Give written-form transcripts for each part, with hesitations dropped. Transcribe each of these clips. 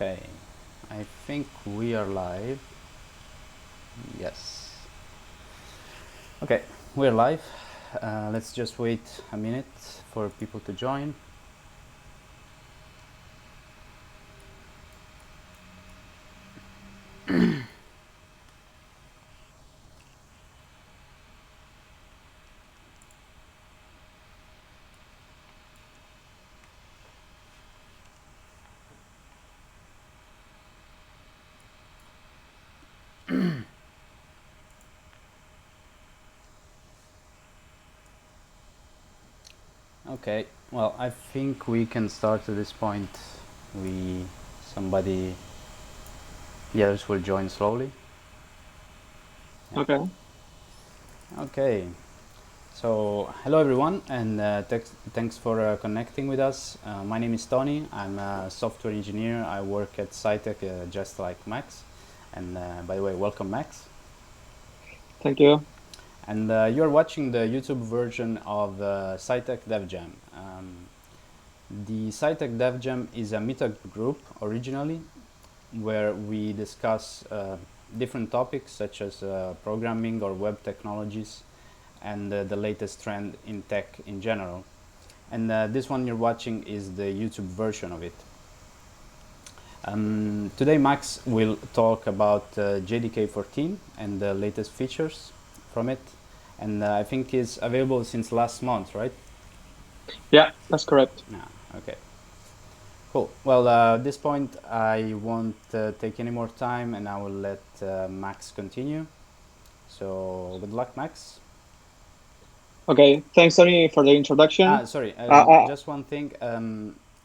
Okay, I think we are live. Yes. Okay, we're live. Let's just wait a minute for people to join. Okay, well, I think we can start at this point. Somebody, the others will join slowly. Yeah. Okay. Okay, so hello everyone, and thanks for connecting with us. My name is Tony. I'm a software engineer. I work at SciTech, just like Max. And by the way, welcome, Max. Thank you. And you're watching the YouTube version of SciTech devjam. The SciTech devjam is a meetup group originally where we discuss different topics such as programming or web technologies and the latest trend in tech in general. And this one you're watching is the YouTube version of it. Today Max will talk about JDK 14 and the latest features from it. And I think it's available since last month, right? Yeah, that's correct. Yeah, okay. Cool. Well, at this point, I won't take any more time and I will let Max continue. So, good luck, Max. Okay. Thanks, Tony, for the introduction. Sorry, Uh, uh, just one thing.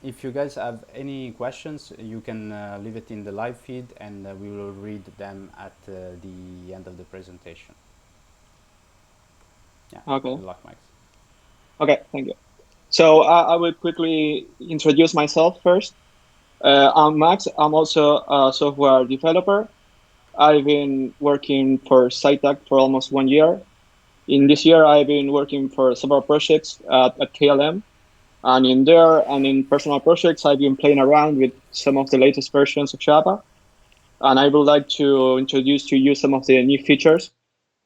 If you guys have any questions, you can leave it in the live feed and we will read them at the end of the presentation. Yeah, okay. good luck, Max. Okay. Thank you. So I will quickly introduce myself first. I'm Max. I'm also a software developer. I've been working for SciTech for almost 1 year. In this year, I've been working for several projects at KLM. And in there and in personal projects, I've been playing around with some of the latest versions of Java. And I would like to introduce to you some of the new features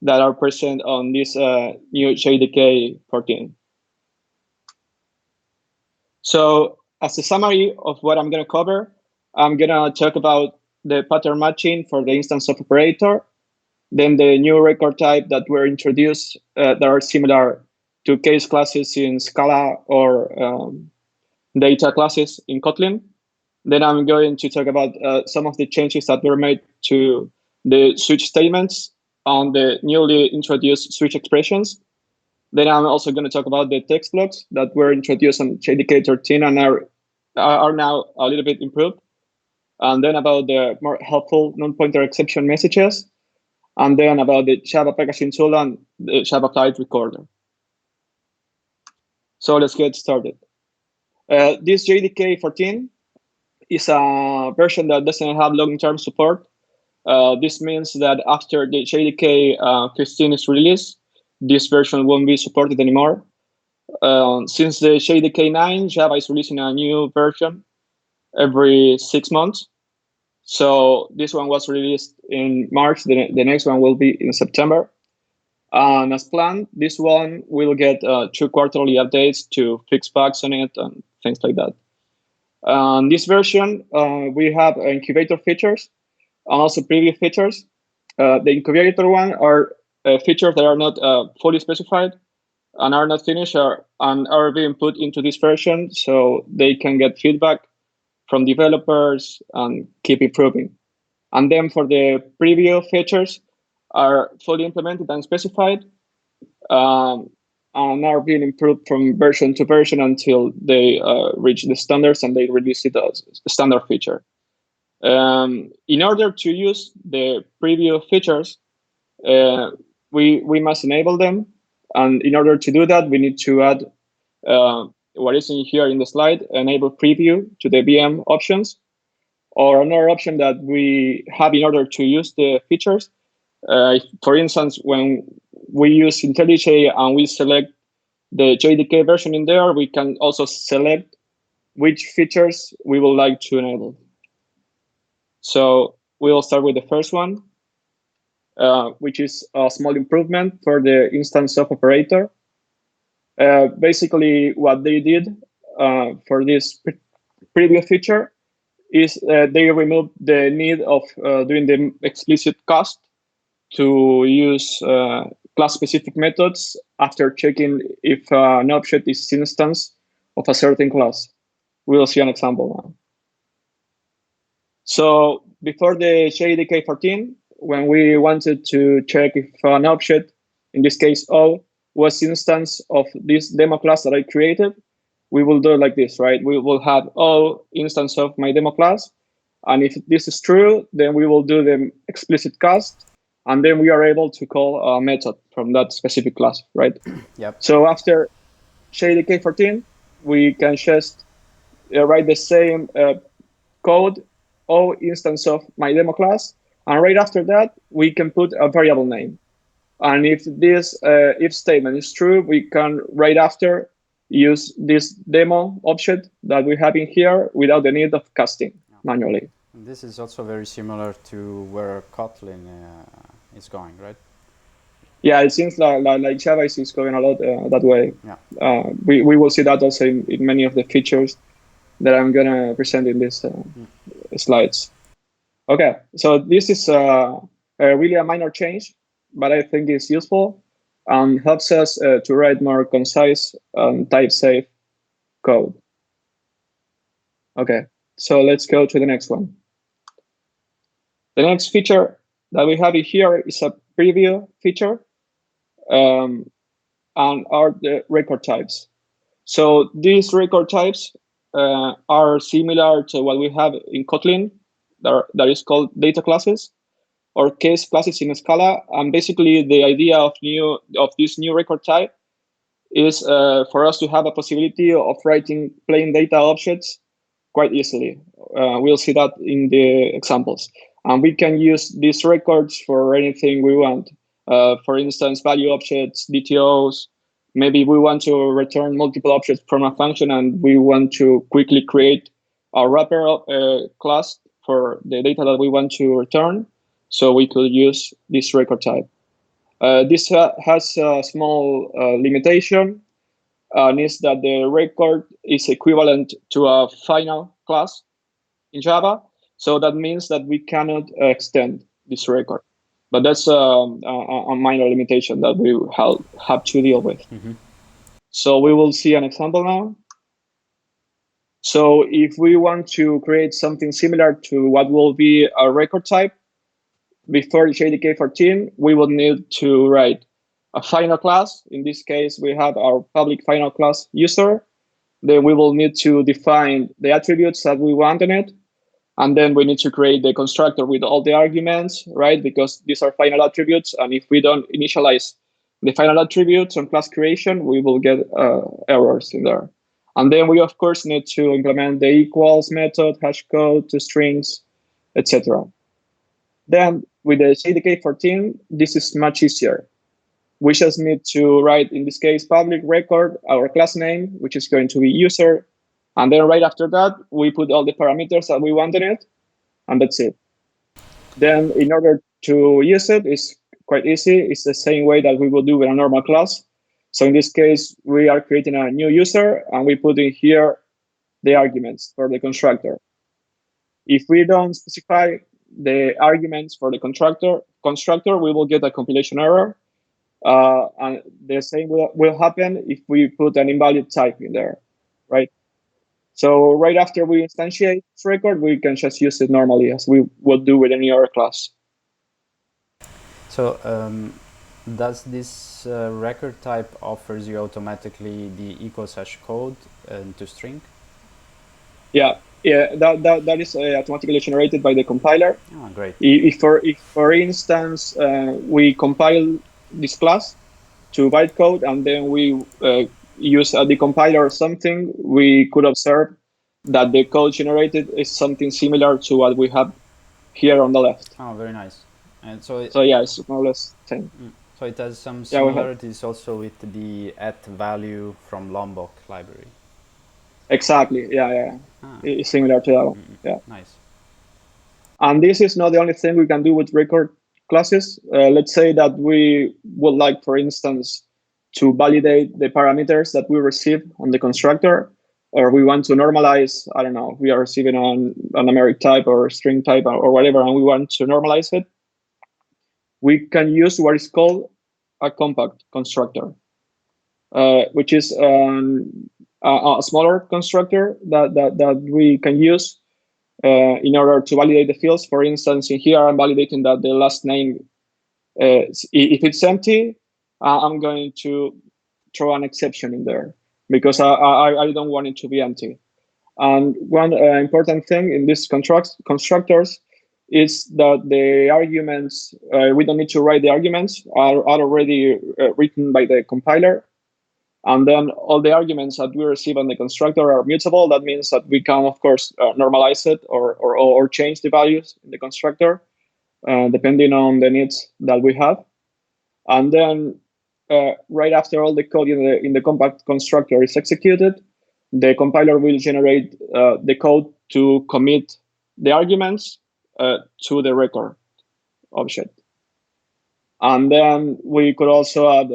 that are present on this new JDK 14. So as a summary of what I'm going to cover, I'm going to talk about the pattern matching for the instance of operator, then the new record type that were introduced that are similar to case classes in Scala or data classes in Kotlin. Then I'm going to talk about some of the changes that were made to the switch statements on the newly introduced switch expressions. Then I'm also going to talk about the text blocks that were introduced on JDK 13 and are now a little bit improved. And then about the more helpful non-pointer exception messages. And then about the Java packaging tool and the Java flight recorder. So let's get started. This JDK 14 is a version that doesn't have long-term support. This means that after the JDK 15 is released, this version won't be supported anymore. Since the JDK 9, Java is releasing a new version every 6 months. So this one was released in March. The next one will be in September. And as planned, this one will get 2 quarterly updates to fix bugs on it and things like that. This version, we have incubator features and also preview features. The incubator one are features that are not fully specified and are not finished and are being put into this version so they can get feedback from developers and keep improving. And then for the preview features are fully implemented and specified and are being improved from version to version until they reach the standards and they release it as a standard feature. In order to use the preview features, we must enable them. And in order to do that, we need to add what is in here in the slide, enable preview to the VM options, or another option that we have in order to use the features. For instance, when we use IntelliJ and we select the JDK version in there, we can also select which features we would like to enable. So we'll start with the first one, which is a small improvement for the instanceof operator. Basically, what they did for this previous feature is they removed the need of doing the explicit cast to use class-specific methods after checking if an object is instance of a certain class. We'll see an example now. So before the JDK 14, when we wanted to check if an object, in this case O, was instance of this demo class that I created, we will do it like this, right? We will have O instance of my demo class. And if this is true, then we will do the explicit cast. And then we are able to call a method from that specific class, right? Yep. So after JDK 14, we can just write the same code O instance of my demo class. And right after that, we can put a variable name. And if this if statement is true, we can right after use this demo object that we have in here without the need of casting manually. This is also very similar to where Kotlin is going, right? Yeah, it seems like Java is going a lot that way. Yeah. We will see that also in many of the features that I'm going to present in these slides. Okay, so this is really a minor change, but I think it's useful and helps us to write more concise and type-safe code. Okay, so let's go to the next one. The next feature that we have here is a preview feature and are the record types. So these record types are similar to what we have in Kotlin that is called data classes or case classes in Scala. And basically the idea of this new record type is for us to have a possibility of writing plain data objects quite easily. We'll see that in the examples. And we can use these records for anything we want. For instance, value objects, DTOs. Maybe we want to return multiple objects from a function and we want to quickly create a wrapper class for the data that we want to return. So we could use this record type. This has a small limitation, and is that the record is equivalent to a final class in Java. So that means that we cannot extend this record. But that's a minor limitation that we have to deal with. Mm-hmm. So we will see an example now. So if we want to create something similar to what will be a record type, before JDK 14, we will need to write a final class. In this case, we have our public final class user. Then we will need to define the attributes that we want in it. And then we need to create the constructor with all the arguments, right? Because these are final attributes. And if we don't initialize the final attributes on class creation, we will get errors in there. And then we, of course, need to implement the equals method, hash code, toStrings, etc. Then with the JDK 14, this is much easier. We just need to write, in this case, public record, our class name, which is going to be user. And then right after that, we put all the parameters that we want in it, and that's it. Then in order to use it, it's quite easy. It's the same way that we will do with a normal class. So in this case, we are creating a new user, and we put in here the arguments for the constructor. If we don't specify the arguments for the constructor, we will get a compilation error. And the same will happen if we put an invalid type in there, right? So right after we instantiate this record, we can just use it normally as we would do with any other class. So does this record type offers you automatically the equals hash code to string? Yeah, that is automatically generated by the compiler. Oh, great. If for instance we compile this class to bytecode and then we use the compiler or something, we could observe that the code generated is something similar to what we have here on the left. Oh, very nice. And so yeah, it's more or less the same. So it has some similarities also with the @value from Lombok library. Exactly. Yeah. It's similar to that one. Yeah. Nice. And this is not the only thing we can do with record classes. Let's say that we would like, for instance, to validate the parameters that we receive on the constructor, or we want to normalize, I don't know, we are receiving an numeric type or a string type or whatever, and we want to normalize it. We can use what is called a compact constructor, which is a smaller constructor that we can use in order to validate the fields. For instance, in here, I'm validating that the last name, if it's empty, I'm going to throw an exception in there because I don't want it to be empty. And one important thing in these constructors is that the arguments, we don't need to write the arguments, are already written by the compiler. And then all the arguments that we receive on the constructor are mutable. That means that we can, of course, normalize it or change the values in the constructor, depending on the needs that we have. And then right after all the code in the compact constructor is executed, the compiler will generate the code to commit the arguments to the record object. And then we could also add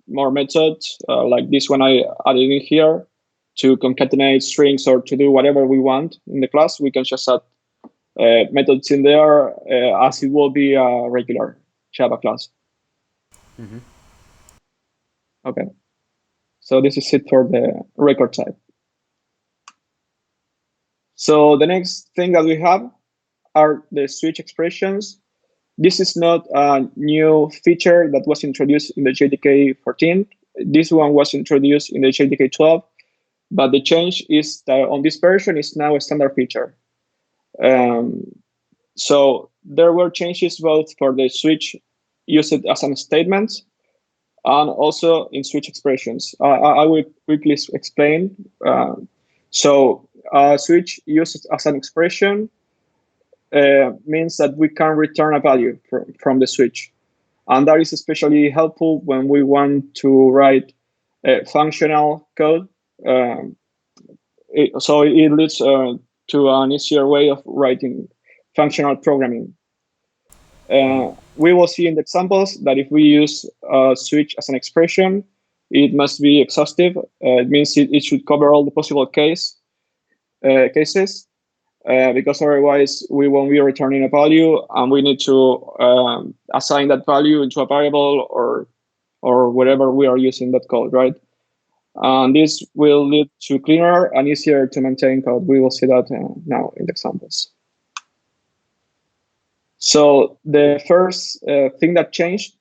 more methods like this one I added in here to concatenate strings or to do whatever we want in the class. We can just add methods in there as it will be a regular Java class. Mm-hmm. Okay. So this is it for the record type. So the next thing that we have are the switch expressions. This is not a new feature that was introduced in the JDK 14. This one was introduced in the JDK 12, but the change is that on this version is now a standard feature. So there were changes both for the switch used as a statement and also in switch expressions. I will quickly explain. So switch used as an expression means that we can return a value from the switch. And that is especially helpful when we want to write functional code. So it leads to an easier way of writing functional programming. We will see in the examples that if we use switch as an expression, it must be exhaustive. It means it should cover all the possible cases, because otherwise we won't be returning a value, and we need to assign that value into a variable or whatever we are using that code, right? And this will lead to cleaner and easier to maintain code. We will see that now in the examples. So the first thing that changed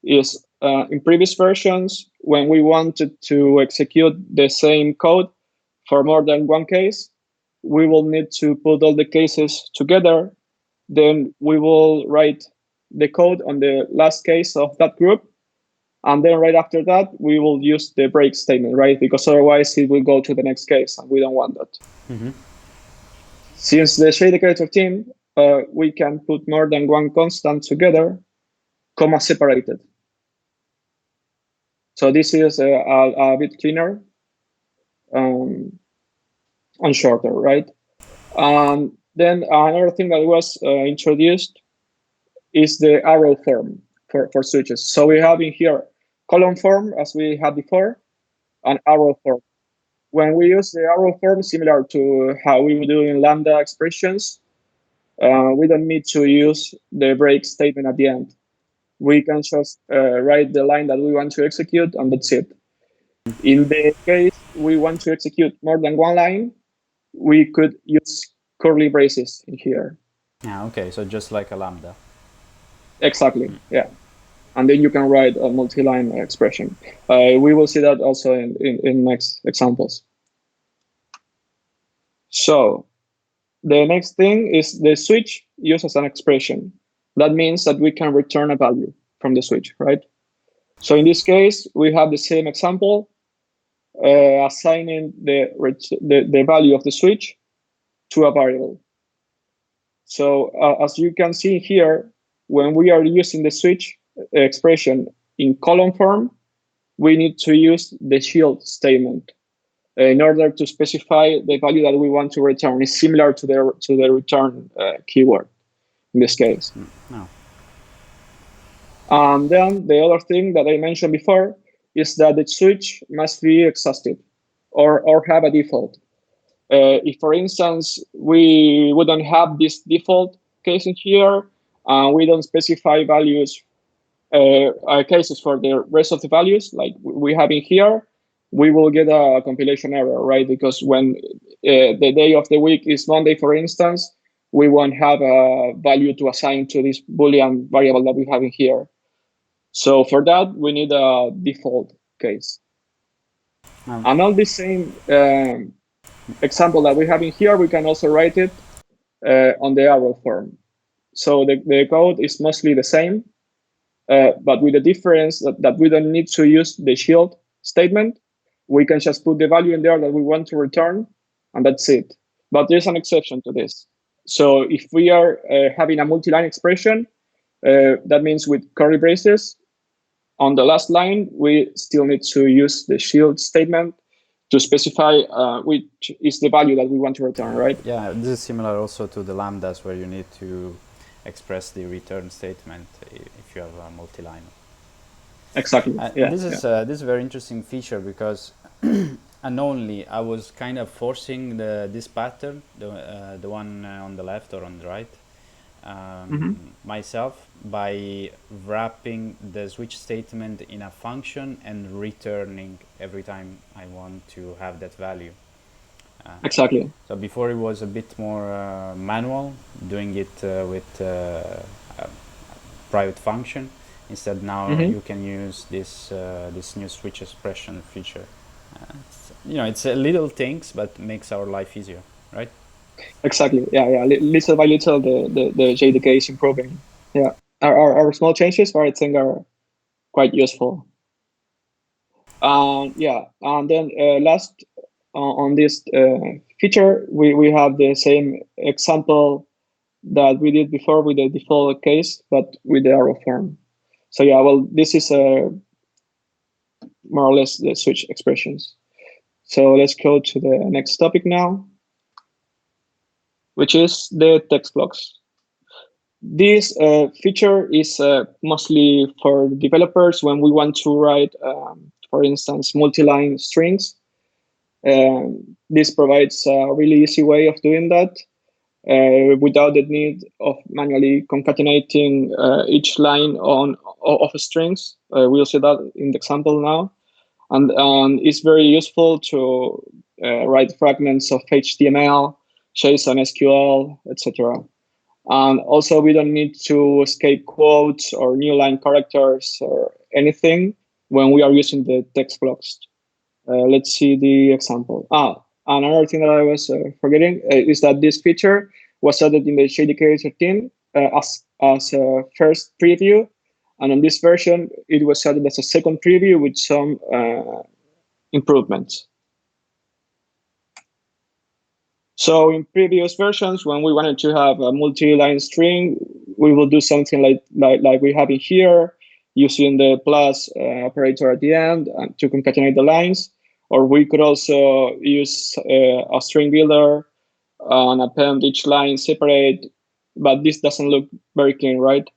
is in previous versions, when we wanted to execute the same code for more than one case, we will need to put all the cases together. Then we will write the code on the last case of that group. And then right after that, we will use the break statement, right? Because otherwise it will go to the next case, and we don't want that. Mm-hmm. Since the JDK 13, we can put more than one constant together, comma separated. So this is a bit cleaner and shorter, right? Then another thing that was introduced is the arrow form for switches. So we have in here column form, as we had before, and arrow form. When we use the arrow form, similar to how we would do in Lambda expressions, we don't need to use the break statement at the end. We can just write the line that we want to execute, and that's it. In the case we want to execute more than one line, we could use curly braces in here. Yeah, okay, so just like a lambda. Exactly, yeah. And then you can write a multi-line expression. We will see that also in next examples. So the next thing is the switch used as an expression. That means that we can return a value from the switch, right? So in this case, we have the same example, assigning the value of the switch to a variable. So as you can see here, when we are using the switch expression in column form, we need to use the shield statement. in order to specify the value that we want to return is similar to the return keyword in this case. No. And then the other thing that I mentioned before is that the switch must be exhaustive or have a default. If, for instance, we wouldn't have this default case in here, we don't specify values, cases for the rest of the values like we have in here, we will get a compilation error, right? Because when the day of the week is Monday, for instance, we won't have a value to assign to this Boolean variable that we have in here. So for that, we need a default case. And on the same example that we have in here, we can also write it on the arrow form. So the code is mostly the same, but with the difference that we don't need to use the shield statement. We can just put the value in there that we want to return, and that's it. But there's an exception to this. So if we are having a multi-line expression, that means with curly braces, on the last line, we still need to use the shield statement to specify which is the value that we want to return, right? Yeah, this is similar also to the lambdas where you need to express the return statement if you have a multi-line. Exactly. Yeah. This is a very interesting feature because unknowingly I was kind of forcing this pattern, the one on the left or on the right, myself by wrapping the switch statement in a function and returning every time I want to have that value. Exactly. So before it was a bit more manual, doing it with a private function. Instead, now you can use this this new switch expression feature. It's little things, but makes our life easier, right? Exactly. Yeah. Little by little, the JDK is improving. Yeah. Our small changes, I think, are quite useful. Yeah. And then last on this feature, we have the same example that we did before with the default case, but with the arrow form. So yeah, well, this is more or less the switch expressions. So let's go to the next topic now, which is the text blocks. This feature is mostly for developers when we want to write, for instance, multi-line strings. This provides a really easy way of doing that without the need of manually concatenating each line of strings. We'll see that in the example now. And it's very useful to write fragments of HTML, JSON, SQL, etc. And also, we don't need to escape quotes or new line characters or anything when we are using the text blocks. Let's see the example. Another thing that I was forgetting is that this feature was added in the JDK 13 as a first preview. And on this version, it was added as a second preview with some improvements. So in previous versions, when we wanted to have a multi-line string, we will do something like we have in here, using the plus operator at the end to concatenate the lines. Or we could also use a string builder and append each line separate, but this doesn't look very clean, right?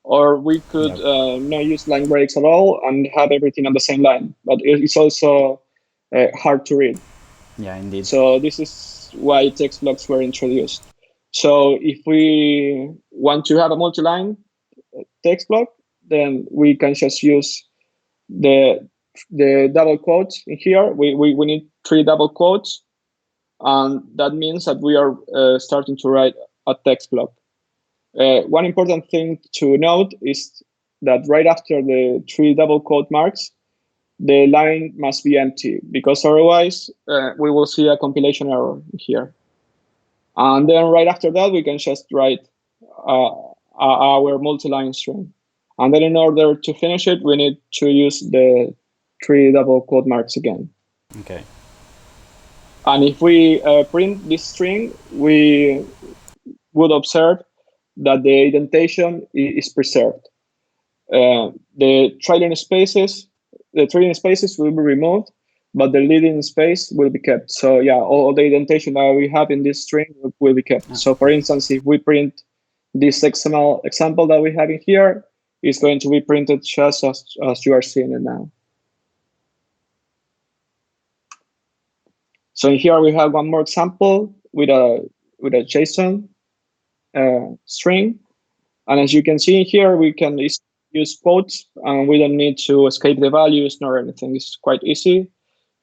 Or we could not use line breaks at all and have everything on the same line, but it's also hard to read. Yeah, indeed. So this is why text blocks were introduced. So if we want to have a multi-line text block, then we can just use the double quotes in here. We need 3 double quotes, and that means that we are starting to write a text block. One important thing to note is that right after the 3 double quote marks, the line must be empty, because otherwise we will see a compilation error here. And then right after that, we can just write our multi-line string. And then in order to finish it, we need to use the 3 double quote marks again. Okay. And if we print this string, we would observe that the indentation is preserved. The trailing spaces will be removed, but the leading space will be kept. So yeah, all the indentation that we have in this string will be kept. So for instance, if we print this XML example that we have in here, it's going to be printed just as you are seeing it now. So in here we have one more example with a JSON string, and as you can see in here, we can use quotes, and we don't need to escape the values nor anything. It's quite easy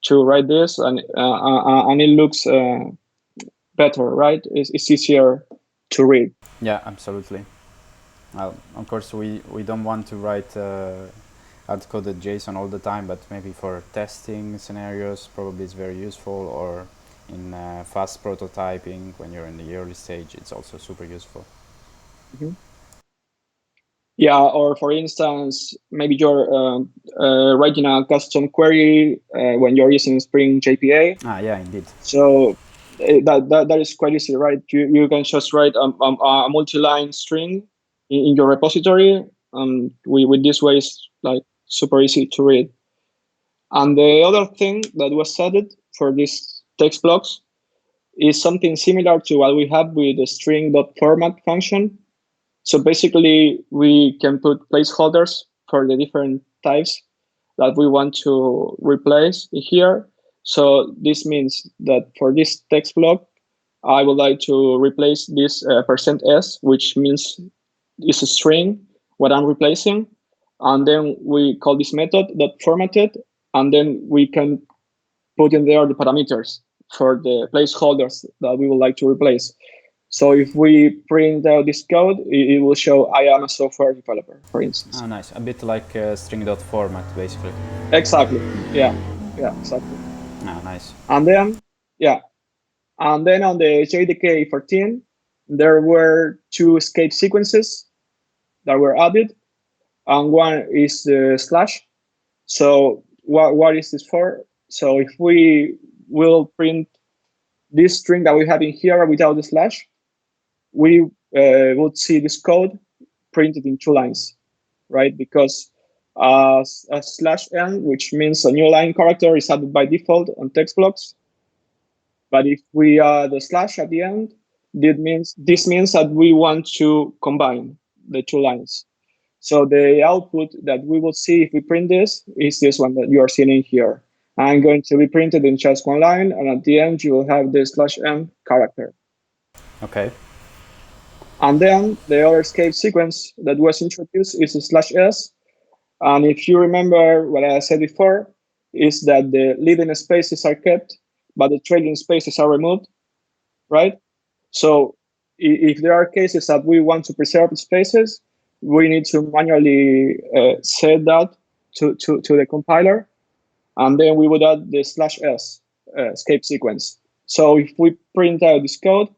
to write this, and it looks better, right? It's easier to read. Yeah, absolutely. Well, of course, we don't want to write hard-coded JSON all the time, but maybe for testing scenarios, probably it's very useful, or in fast prototyping when you're in the early stage, it's also super useful. Mm-hmm. Yeah, or for instance, maybe you're writing a custom query when you're using Spring JPA. Yeah, indeed. So that is quite easy, right? You can just write a multi-line string in your repository. With this way, it's like super easy to read. And the other thing that was added for these text blocks is something similar to what we have with the string.format function. So basically, we can put placeholders for the different types that we want to replace here. So this means that for this text block, I would like to replace this %s, which means it's a string, what I'm replacing. And then we call this method that formatted, and then we can put in there the parameters for the placeholders that we would like to replace. So if we print out this code, it will show I am a software developer, for instance. Oh, nice. A bit like string.format, basically. Exactly. Yeah, exactly. Ah, nice. And then, on the JDK 14, there were two escape sequences that were added, and one is the slash. So what is this for? So if we will print this string that we have in here without the slash, we would see this code printed in 2 lines, right? Because a /n, which means a new line character, is added by default on text blocks. But if we add a slash at the end, this means that we want to combine the 2 lines. So the output that we will see if we print this is this one that you are seeing in here. I'm going to be printed in just 1 line, and at the end you will have the /n character. Okay. And then the other escape sequence that was introduced is /s. And if you remember what I said before, is that the leading spaces are kept, but the trailing spaces are removed, right? So if there are cases that we want to preserve spaces, we need to manually set that to the compiler, and then we would add the /s escape sequence. So if we print out this code,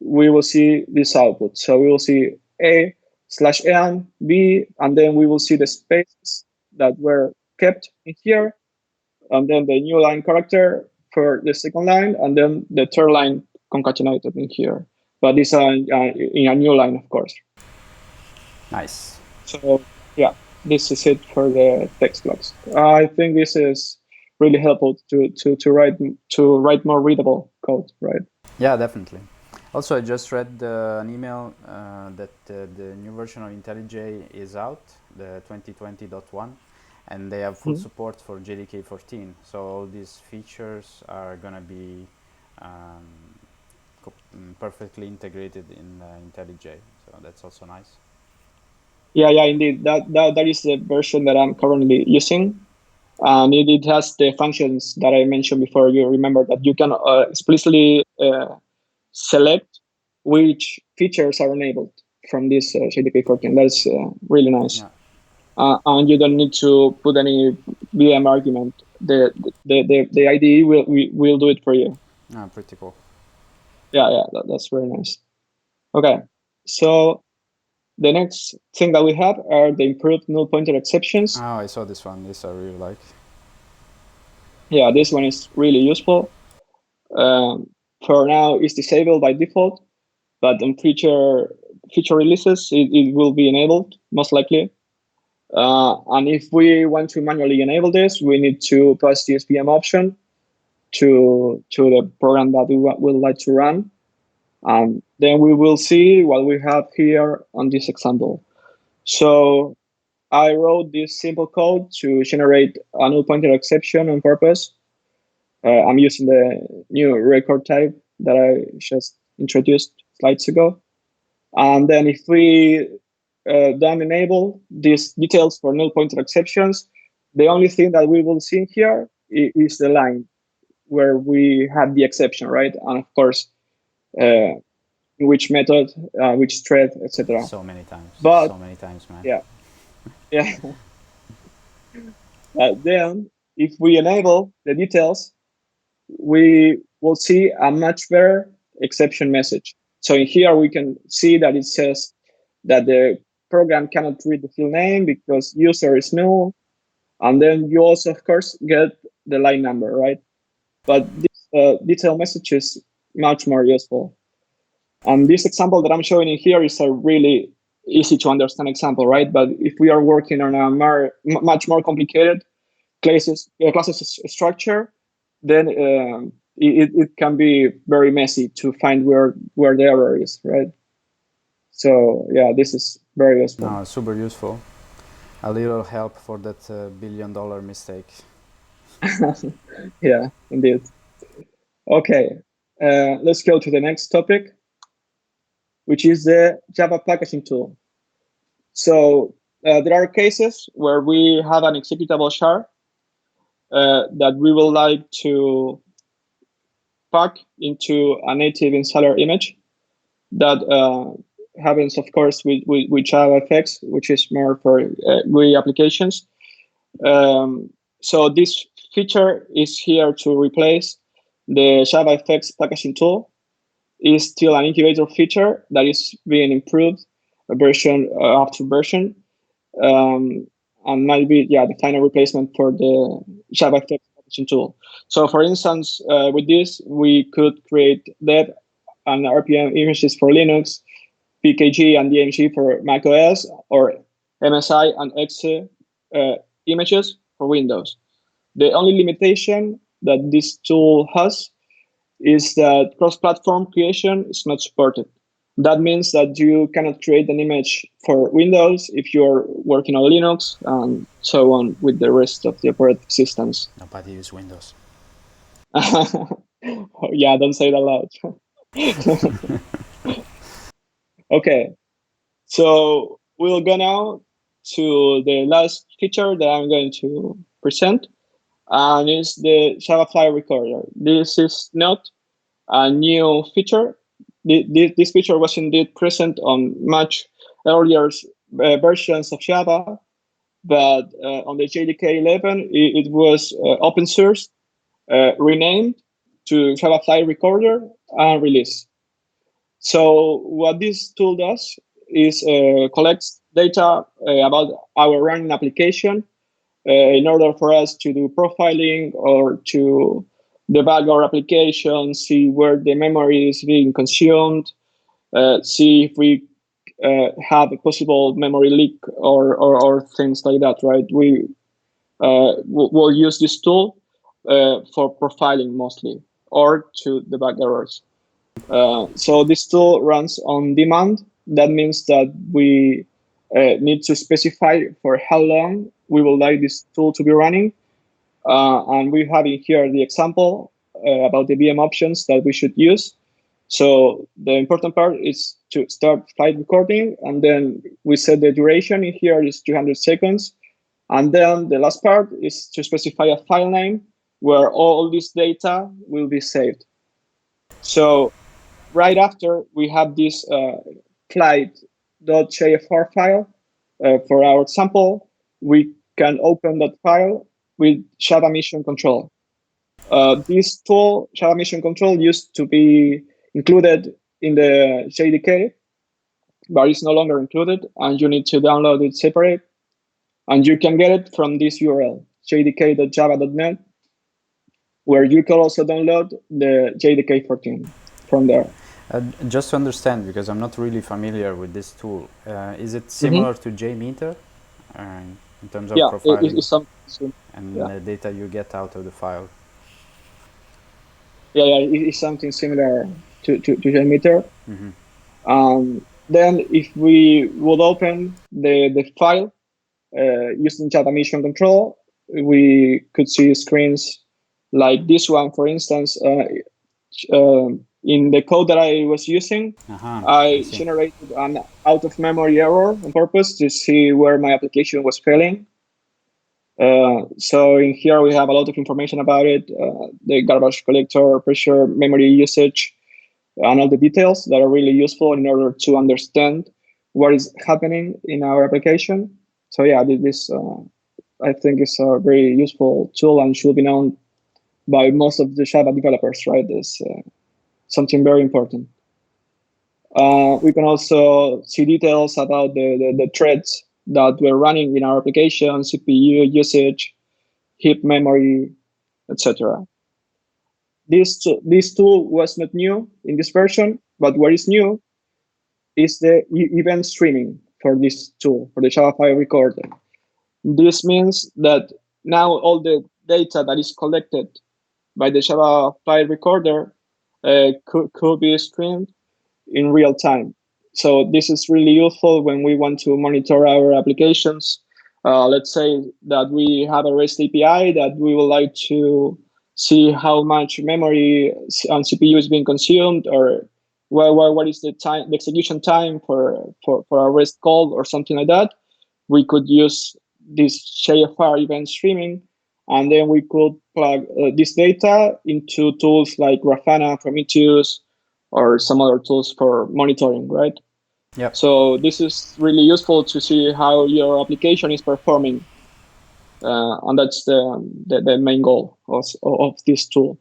we will see this output. So we will see A/n, B, and then we will see the spaces that were kept in here, and then the new line character for the second line, and then the third line concatenated in here. But this in a new line, of course. Nice. So yeah, this is it for the text blocks. I think this is really helpful to write more readable code, right? Yeah, definitely. Also, I just read an email that the new version of IntelliJ is out, the 2020.1, and they have full support for JDK 14. So all these features are gonna be perfectly integrated in IntelliJ. So that's also nice. Yeah, indeed. That is the version that I'm currently using, and it has the functions that I mentioned before. You remember that you can explicitly select which features are enabled from this JDK 14. That's really nice. Yeah. And you don't need to put any VM argument. The IDE will do it for you. Pretty cool. Yeah, that's very nice. Okay, so the next thing that we have are the improved null pointer exceptions. Oh, I saw this one. This I really like. Yeah, this one is really useful. For now, it's disabled by default, but in future releases, it will be enabled, most likely. And if we want to manually enable this, we need to pass the SVM option to the program that we would like to run. Then we will see what we have here on this example. So I wrote this simple code to generate a null pointer exception on purpose. I'm using the new record type that I just introduced slides ago. And then if we don't enable these details for null pointer exceptions, the only thing that we will see here is the line where we have the exception, right? And of course, which method, which thread, etc. So many times. But So many times, man. yeah. Then if we enable the details, we will see a much better exception message. So in here, we can see that it says that the program cannot read the field name because user is null. And then you also, of course, get the line number, right? But this detail message is much more useful. And this example that I'm showing in here is a really easy to understand example, right? But if we are working on a much more complicated classes structure, then it can be very messy to find where the error is, right? So yeah, this is very useful. No, super useful. A little help for that $1 billion mistake. Yeah, indeed. Okay, let's go to the next topic, which is the Java packaging tool. So there are cases where we have an executable shard that we would like to pack into a native installer image that happens, of course, with JavaFX, which is more for GUI applications. So this feature is here to replace the JavaFX packaging tool. It's still an incubator feature that is being improved version after version. And might be the final replacement for the JavaFX packaging tool. So for instance, with this, we could create dev and RPM images for Linux, PKG and DMG for macOS, or MSI and exe images for Windows. The only limitation that this tool has is that cross-platform creation is not supported. That means that you cannot create an image for Windows if you're working on Linux and so on with the rest of the operating systems. Nobody uses Windows. Yeah, don't say that loud. Okay, so we'll go now to the last feature that I'm going to present, and it's the Java file recorder. This is not a new feature. This feature was indeed present on much earlier versions of Java, but on the JDK 11, it was open source, renamed to Java file recorder, and released. So what this tool does is collects data about our running application in order for us to do profiling or to debug our application, see where the memory is being consumed, see if we have a possible memory leak or things like that, right? We'll use this tool for profiling mostly or to debug errors. So this tool runs on demand. That means that we need to specify for how long we would like this tool to be running. And we have in here the example about the VM options that we should use. So the important part is to start flight recording, and then we set the duration in here is 200 seconds. And then the last part is to specify a file name where all this data will be saved. So right after we have this flight.jfr file for our sample, we can open that file with Java Mission Control. This tool, Java Mission Control, used to be included in the JDK, but it's no longer included, and you need to download it separate. And you can get it from this URL, jdk.java.net, where you can also download the JDK 14 from there. Just to understand, because I'm not really familiar with this tool, is it similar to JMeter? in terms of Yeah, profiling it's something. and Yeah, the data you get out of the file. yeah, it's something similar to JMeter. Mm-hmm. Then if we would open the file using Java Mission Control, we could see screens like this one, for instance. In the code that I was using, I I see. generated an out of memory error on purpose to see where my application was failing. So in here we have a lot of information about it, the garbage collector, pressure, memory usage, and all the details that are really useful in order to understand what is happening in our application. So yeah, this I think is a very useful tool and should be known by most of the Java developers, right? It's something very important. We can also see details about the threads that we're running in our application, CPU usage, heap memory, etc. This tool was not new in this version, but what is new is the event streaming for this tool, for the Java file recorder. This means that now all the data that is collected by the Java file recorder could be streamed in real time. So this is really useful when we want to monitor our applications. Let's say that we have a REST API that we would like to see how much memory and CPU is being consumed, or what is the time, the execution time for a REST call or something like that. We could use this JFR event streaming, and then we could plug this data into tools like Grafana, Prometheus, or some other tools for monitoring, right? Yep. So this is really useful to see how your application is performing, and that's the main goal of this tool.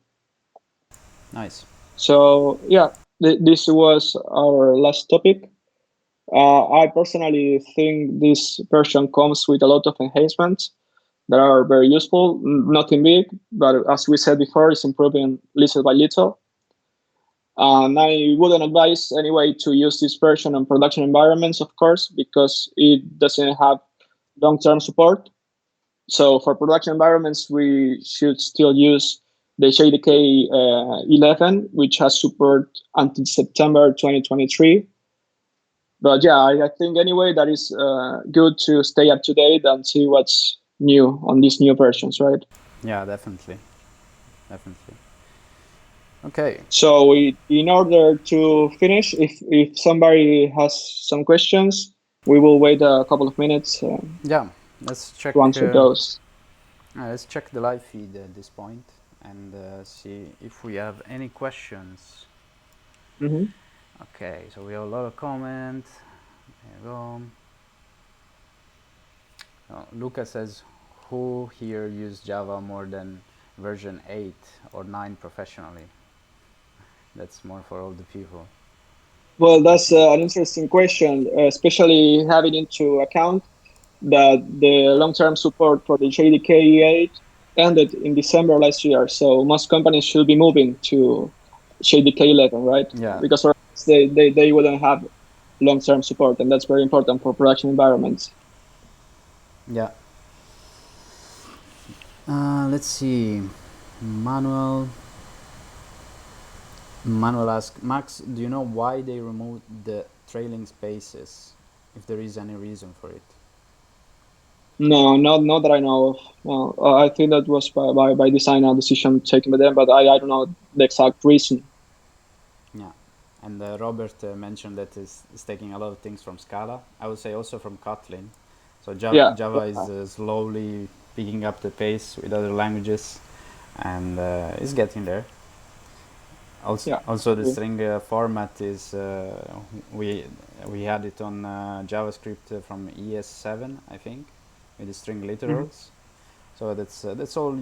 Nice. So yeah, this was our last topic. I personally think this version comes with a lot of enhancements that are very useful. Nothing big, but as we said before, it's improving little by little. And I wouldn't advise anyway to use this version on production environments, of course, because it doesn't have long-term support. So for production environments, we should still use the JDK 11, which has support until September 2023. But yeah, I think anyway that is good to stay up to date and see what's new on these new versions, right? Yeah, definitely. Definitely. Okay. So in order to finish, if somebody has some questions, we will wait a couple of minutes Yeah. Let's check. to answer those. Let's check the live feed at this point and see if we have any questions. Mm-hmm. Okay. So we have a lot of comments. There you go. Lucas says, "Who here used Java more than version 8 or 9 professionally?" That's more for all the people. Well, that's an interesting question, especially having into account that the long-term support for the JDK 8 ended in December last year. So most companies should be moving to JDK 11, right? Yeah. Because they wouldn't have long-term support, and that's very important for production environments. Yeah. Let's see. Manuel. Manuel asks, Max, do you know why they removed the trailing spaces? If there is any reason for it? No, not that I know of. No, I think that was by design and decision taken by them, but I don't know the exact reason. Yeah. And Robert mentioned that it's taking a lot of things from Scala. I would say also from Kotlin. So Yeah, Java is slowly picking up the pace with other languages, and it's getting there. yeah. Also the string format is we had it on JavaScript from ES7, I think, with the string Mhm. literals. So that's all,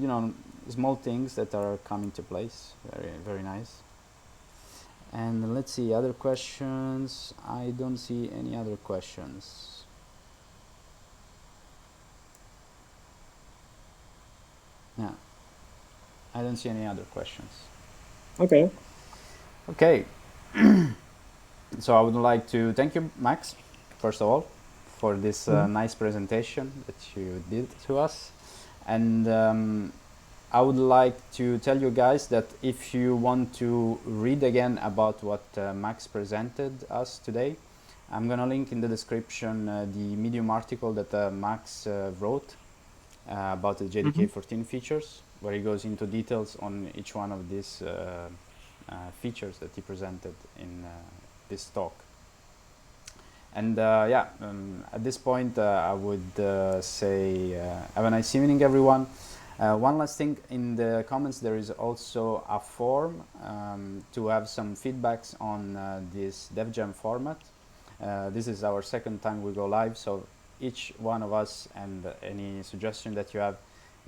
small things that are coming to place. Very very nice. And let's see other questions. I don't see any other questions. Yeah, I don't see any other questions. Okay. Okay, so I would like to thank you, Max, first of all, for this nice presentation that you did to us. And I would like to tell you guys that if you want to read again about what Max presented us today, I'm gonna link in the description the Medium article that Max wrote about the JDK 14 features, where he goes into details on each one of these features that he presented in this talk. And at this point, I would say have a nice evening, everyone. One last thing, in the comments there is also a form to have some feedbacks on this devjam format. This is our second time we go live, so each one of us and any suggestion that you have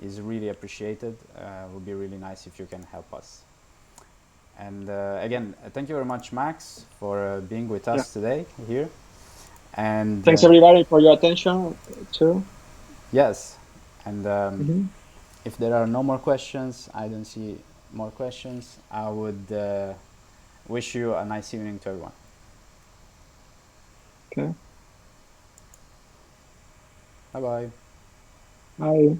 is really appreciated. It would be really nice if you can help us. And again, thank you very much, Max, for being with us today here. And thanks everybody for your attention too. Yes, and if there are no more questions, I don't see more questions. I would wish you a nice evening to everyone. Okay. Bye bye. Bye.